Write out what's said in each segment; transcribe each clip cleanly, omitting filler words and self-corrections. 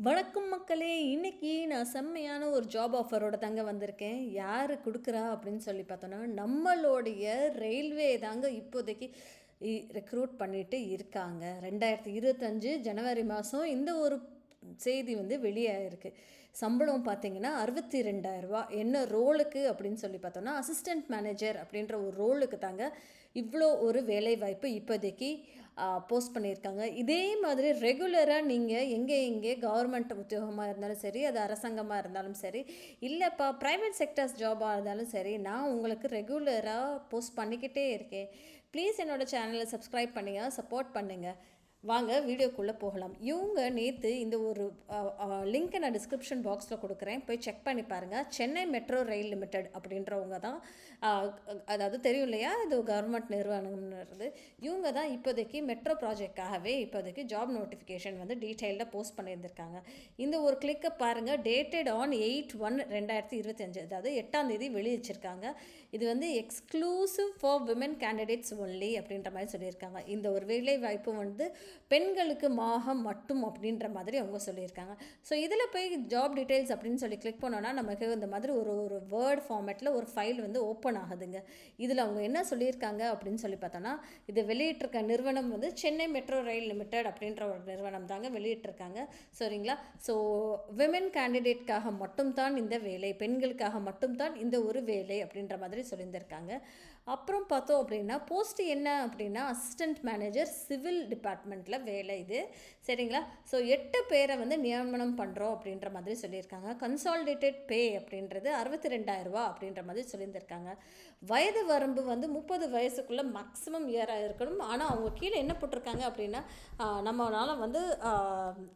வணக்கம் மக்களே. இன்னைக்கு நான் செம்மையான ஒரு ஜாப் ஆஃபரோட தாங்க வந்திருக்கேன். யார் கொடுக்குறா அப்படின்னு சொல்லி பார்த்தோன்னா, நம்மளுடைய ரயில்வே தாங்க இப்போதைக்கு ரெக்ரூட் பண்ணிட்டு இருக்காங்க. 2025 ஜனவரி மாதம் இந்த ஒரு செய்தி வந்து வெளியாயிருக்கு. சம்பளம் பார்த்தீங்கன்னா 62,000. என்ன ரோலுக்கு அப்படின்னு சொல்லி பார்த்தோன்னா, அசிஸ்டன்ட் மேனேஜர் அப்படின்ற ஒரு ரோலுக்கு தாங்க இவ்வளோ ஒரு வேலைவாய்ப்பு இப்போதைக்கு போஸ்ட் பண்ணியிருக்காங்க. இதே மாதிரி ரெகுலராக நீங்கள் எங்கே கவர்மெண்ட் உத்தியோகமாக இருந்தாலும் சரி, அது அரசாங்கமாக இருந்தாலும் சரி, இல்லைப்பா ப்ரைவேட் செக்டர்ஸ் ஜாபாக இருந்தாலும் சரி, நான் உங்களுக்கு ரெகுலராக போஸ்ட் பண்ணிக்கிட்டே இருக்கேன். ப்ளீஸ் என்னோடய சேனலை சப்ஸ்கிரைப் பண்ணுங்கள், சப்போர்ட் பண்ணுங்கள். வாங்க வீடியோக்குள்ளே போகலாம். இவங்க நேற்று இந்த ஒரு லிங்க்கை நான் டிஸ்கிரிப்ஷன் பாக்ஸில் கொடுக்குறேன், போய் செக் பண்ணி பாருங்கள். சென்னை மெட்ரோ ரயில் லிமிடெட் அப்படின்றவங்க தான், அதாவது தெரியும் இல்லையா, இது கவர்மெண்ட் நிறுவனம்ன்றது. இவங்க தான் இப்போதைக்கு மெட்ரோ ப்ராஜெக்டாகவே இப்போதைக்கு ஜாப் நோட்டிஃபிகேஷன் வந்து டீட்டெயில்டாக போஸ்ட் பண்ணியிருந்திருக்காங்க. இந்த ஒரு கிளிக்கை பாருங்கள். டேட்டட் ஆன் 8/1/2025, அதாவது 8ஆம் தேதி வெளியிச்சிருக்காங்க. இது வந்து exclusive for women candidates only அப்படின்ற மாதிரி சொல்லியிருக்காங்க. இந்த ஒரு வேலை வாய்ப்பு வந்து பெண்களுக்கு மட்டும் அப்படின்ற மாதிரி அவங்க சொல்லியிருக்காங்க. ஸோ இதில் போய் ஜாப் டீட்டெயில்ஸ் அப்படின்னு சொல்லி கிளிக் பண்ணோன்னா நமக்கு இந்த மாதிரி ஒரு வேர்ட் ஃபார்மேட்டில் ஒரு ஃபைல் வந்து ஓப்பன் ஆகுதுங்க. இதில் அவங்க என்ன சொல்லியிருக்காங்க அப்படின்னு சொல்லி பார்த்தோன்னா, இது வெளியிட்டிருக்க நிறுவனம் வந்து சென்னை மெட்ரோ ரயில் லிமிடெட் அப்படின்ற ஒரு நிறுவனம் தாங்க வெளியிட்டிருக்காங்க. சரிங்களா? ஸோ விமன் கேண்டிடேட்காக மட்டும்தான் இந்த வேலை, பெண்களுக்காக மட்டும்தான் இந்த ஒரு வேலை அப்படின்ற மாதிரி சொல்லியிருந்திருக்காங்க. அப்புறம் பார்த்தோம் அப்படின்னா, போஸ்ட் என்ன அப்படின்னா அசிஸ்டன்ட் மேனேஜர் சிவில் டிபார்ட்மெண்ட்டில் வேலை இது. சரிங்களா? ஸோ 8 பேரை வந்து நியமனம் பண்ணுறோம் அப்படின்ற மாதிரி சொல்லியிருக்காங்க. கன்சாலிடேட்டட் பே அப்படின்றது 62,000 அப்படின்ற மாதிரி சொல்லியிருந்திருக்காங்க. வயது வரம்பு வந்து 30 வயசுக்குள்ளே மேக்ஸிமம் இயராக இருக்கணும். ஆனால் அவங்க கீழே என்ன போட்டிருக்காங்க அப்படின்னா, நம்மளால் வந்து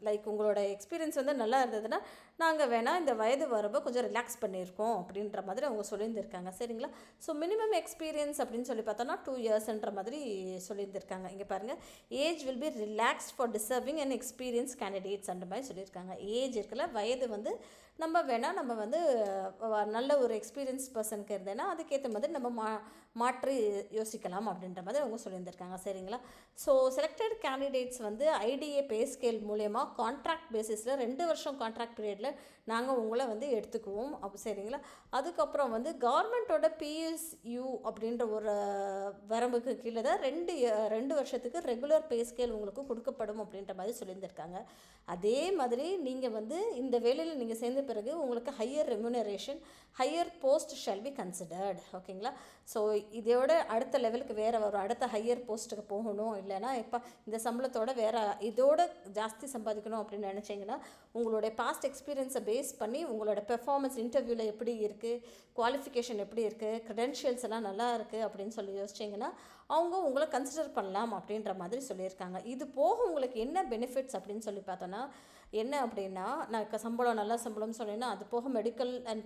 லைக் உங்களோட எக்ஸ்பீரியன்ஸ் வந்து நல்லா இருந்ததுன்னா நாங்கள் வேணால் இந்த வயது வரம்பை கொஞ்சம் ரிலாக்ஸ் பண்ணியிருக்கோம் அப்படின்ற மாதிரி அவங்க சொல்லியிருந்திருக்காங்க. சரிங்களா? ஸோ மினிமம் எக்ஸ்பீரியன்ஸ் அப்படின்னு சொல்லி பார்த்தோன்னா 2 இயர்ஸ்ன்ற மாதிரி சொல்லியிருந்திருக்காங்க. இங்கே பாருங்கள், age will be relaxed for deserving and experience candidates அந்த மாதிரி சொல்லியிருக்காங்க. ஏஜ் இருக்குல்ல, வயது வந்து நம்ம வந்து நல்ல ஒரு எக்ஸ்பீரியன்ஸ் பர்சனுக்கு இருந்தேன்னா அதுக்கேற்ற மாதிரி நம்ம மாற்றி யோசிக்கலாம் அப்படின்ற மாதிரி அவங்க சொல்லியிருந்திருக்காங்க. சரிங்களா? ஸோ செலக்டட் கேண்டிடேட்ஸ் வந்து ஐடிஏ பே ஸ்கேல் மூலயமா கான்ட்ராக்ட் பேசிஸில் 2 வருஷம் கான்ட்ராக்ட் பீரியடில் நாங்கள் உங்களை வந்து எடுத்துக்குவோம். சரிங்களா? அதுக்கப்புறம் வந்து கவர்மெண்ட்டோட பிஎஸ்யூ அப்படின்ற ஒரு வரம்புக்கு கீழே தான் 2 வருஷத்துக்கு ரெகுலர் பே ஸ்கேல் உங்களுக்கு கொடுக்கப்படும் அப்படின்ற மாதிரி சொல்லியிருந்திருக்காங்க. அதே மாதிரி நீங்கள் வந்து இந்த வேலையில் நீங்கள் சேர்ந்த பிறகு உங்களுக்கு higher remuneration, higher post shall be considered. ஓகேங்களா? ஸோ இதோட அடுத்த லெவலுக்கு வேறு ஒரு அடுத்த ஹையர் போஸ்ட்டுக்கு போகணும், இல்லைனா இப்போ இந்த சம்பளத்தோட வேறு இதோட ஜாஸ்தி சம்பாதிக்கணும் அப்படின்னு நினச்சிங்கன்னா உங்களுடைய பாஸ்ட் எக்ஸ்பீரியன்ஸை பேஸ் பண்ணி உங்களோட பெர்ஃபார்மன்ஸ் இன்டர்வியூவில் எப்படி இருக்குது, குவாலிஃபிகேஷன் எப்படி இருக்குது, க்ரெடென்ஷியல்ஸ் எல்லாம் நல்லா இருக்குது அப்படின்னு சொல்லி யோசிச்சிங்கன்னா அவங்க உங்களை கன்சிடர் பண்ணலாம் அப்படின்ற மாதிரி சொல்லியிருக்காங்க. இது போக உங்களுக்கு என்ன பெனிஃபிட்ஸ் அப்படின்னு சொல்லி பார்த்தோன்னா, என்ன அப்படின்னா, நான் சம்பளம் நல்ல சம்பளம் சொன்னேன்னா அது போக மெடிக்கல் அண்ட்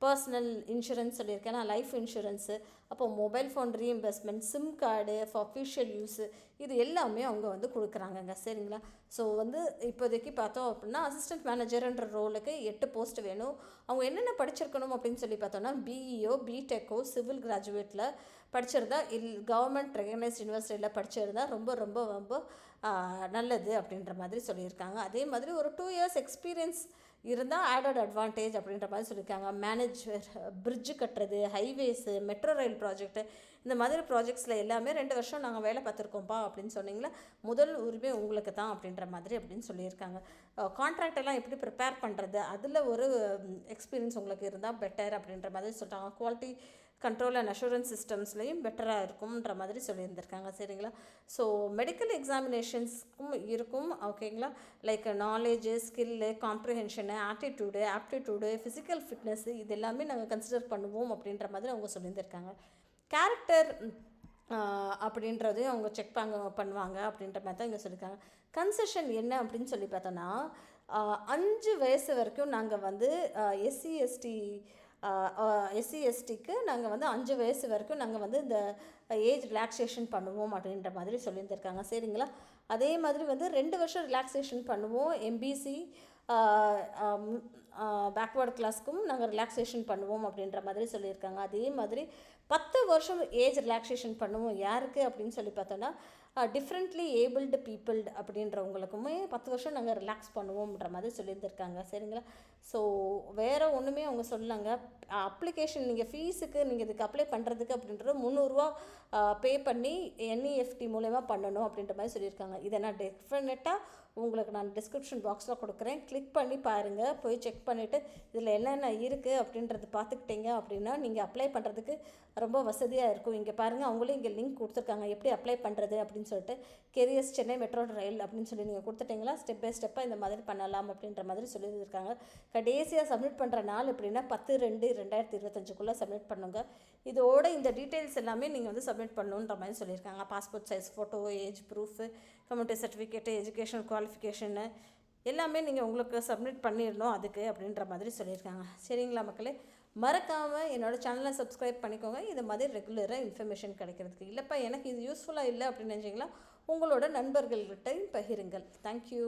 பர்சனல் இன்சூரன்ஸ் சொல்லியிருக்கேன், நான் லைஃப் இன்சூரன்ஸு, அப்போ mobile phone reimbursement, sim card for official use, இது எல்லாமே அவங்க வந்து கொடுக்குறாங்கங்க. சரிங்களா? ஸோ வந்து இப்போதைக்கு பார்த்தோம் அப்படின்னா அசிஸ்டன்ட் மேனேஜர்ன்ற ரோலுக்கு 8 போஸ்ட் வேணும். அவங்க என்னென்ன படிச்சிருக்கணும் அப்படின்னு சொல்லி பார்த்தோன்னா, பிஇஓ, பிடெக்கோ, சிவில் கிராஜுவேட்டில் படிச்சிருந்தா, கவர்மெண்ட் ரெகனைஸ்ட் யூனிவர்சிட்டியில் படிச்சிருந்தா ரொம்ப ரொம்ப ரொம்ப நல்லது அப்படின்ற மாதிரி சொல்லியிருக்காங்க. அதே மாதிரி ஒரு 2 இயர்ஸ் எக்ஸ்பீரியன்ஸ் இருந்தால் ஆடட் அட்வான்டேஜ் அப்படின்ற மாதிரி சொல்லியிருக்காங்க. மேனேஜர், பிரிட்ஜு கட்டுறது, ஹைவேஸு, மெட்ரோ ரயில் ப்ராஜெக்ட்டு, இந்த மாதிரி ப்ராஜெக்ட்ஸில் எல்லாமே 2 வருஷம் நாங்கள் வேலை பார்த்துருக்கோம்ப்பா அப்படின்னு சொன்னீங்களா, முதல் உரிமை உங்களுக்கு தான் அப்படின்ற மாதிரி அப்படின்னு சொல்லியிருக்காங்க. கான்ட்ராக்ட் எல்லாம் எப்படி ப்ரிப்பேர் பண்ணுறது, அதில் ஒரு எக்ஸ்பீரியன்ஸ் உங்களுக்கு இருந்தால் பெட்டர் அப்படின்ற மாதிரி சொல்லிட்டாங்க. குவாலிட்டி கண்ட்ரோல் அண்ட் அஷூரன்ஸ் சிஸ்டம்ஸ்லையும் பெட்டராக இருக்கும்ன்ற மாதிரி சொல்லியிருந்திருக்காங்க. சரிங்களா? ஸோ மெடிக்கல் எக்ஸாமினேஷன்ஸ்க்கும் இருக்கும். ஓகேங்களா? Like knowledge, skill, comprehension, aptitude, physical fitness, இது எல்லாமே நாங்கள் கன்சிடர் பண்ணுவோம் அப்படின்ற மாதிரி அவங்க சொல்லியிருந்திருக்காங்க. கேரக்டர் அப்படின்றதையும் அவங்க செக் பண்ணுவாங்க அப்படின்ற மாதிரி தான் இங்கே சொல்லியிருக்காங்க. கன்செஷன் என்ன அப்படின்னு சொல்லி பார்த்தோன்னா, 5 வயசு வரைக்கும் நாங்கள் வந்து எஸ்சிஎஸ்டிக்கு நாங்கள் வந்து 5 வயசு வரைக்கும் நாங்கள் வந்து இந்த ஏஜ் ரிலாக்ஸேஷன் பண்ணுவோம் அப்படின்ற மாதிரி சொல்லியிருந்திருக்காங்க. சரிங்களா? அதே மாதிரி வந்து 2 வருஷம் ரிலாக்ஸேஷன் பண்ணுவோம். எம்பிசி பேக்வேர்டு கிளாஸ்க்கும் நாங்கள் ரிலாக்ஸேஷன் பண்ணுவோம் அப்படின்ற மாதிரி சொல்லியிருக்காங்க. அதே மாதிரி 10 வருஷம் ஏஜ் ரிலாக்ஸேஷன் பண்ணுவோம். யாருக்கு அப்படின்னு சொல்லி பார்த்தோன்னா, டிஃப்ரெண்ட்லி ஏபிள்டு பீப்புள்டு அப்படின்றவங்களுக்குமே 10 வருஷம் நாங்கள் ரிலாக்ஸ் பண்ணுவோம்ன்ற மாதிரி சொல்லியிருந்திருக்காங்க. சரிங்களா? ஸோ வேறு ஒன்றுமே அவங்க சொல்லலைங்க. அப்ளிகேஷன் நீங்கள் ஃபீஸுக்கு நீங்கள் இதுக்கு அப்ளை பண்ணுறதுக்கு அப்படின்றது 300 பே பண்ணி NEFT மூலயமா பண்ணணும் அப்படின்ற மாதிரி சொல்லியிருக்காங்க. இதை நான் டெஃபினட்டாக உங்களுக்கு நான் டிஸ்கிரிப்ஷன் பாக்ஸில் கொடுக்குறேன். கிளிக் பண்ணி பாருங்கள். போய் செக் பண்ணிவிட்டு இதில் என்னென்ன இருக்குது அப்படின்றது பார்த்துக்கிட்டீங்க அப்படின்னா நீங்கள் அப்ளை பண்ணுறதுக்கு ரொம்ப வசதியாக இருக்கும். இங்கே பாருங்கள், அவங்களே இங்கே லிங்க் கொடுத்துருக்காங்க எப்படி அப்ளை பண்ணுறது அப்படின்னு சொல்லிட்டு. கெரியர்ஸ் சென்னை மெட்ரோ ரயில் அப்படின்னு சொல்லி நீங்கள் கொடுத்துட்டிங்களா ஸ்டெப் பை ஸ்டெப்பாக இந்த மாதிரி பண்ணலாம் அப்படின்ற மாதிரி சொல்லியிருக்காங்க. கடைசியாக சப்மிட் பண்ணுற நாள் எப்படின்னா 10/2/2025 சப்மிட் பண்ணுங்க. இதோட இந்த டீட்டெயில்ஸ் எல்லாமே நீங்கள் வந்து சப்மிட் பண்ணணுன்ற மாதிரி சொல்லியிருக்காங்க. Passport size photo, age proof, community certificate, education qualification எல்லாமே நீங்கள் உங்களுக்கு சப்மிட் பண்ணிடணும் அதுக்கு அப்படின்ற மாதிரி சொல்லியிருக்காங்க. சரிங்களா மக்களே? மறக்காமல் என்னோடய சேனலை சப்ஸ்கிரைப் பண்ணிக்கோங்க. இது மாதிரி ரெகுலராக இன்ஃபர்மேஷன் கிடைக்கிறதுக்கு. இல்லைப்பா எனக்கு இது யூஸ்ஃபுல்லாக இல்லை அப்படின்னு நினச்சிங்களா உங்களோட நண்பர்கள்கிட்டையும் பகிருங்கள். தேங்க்யூ.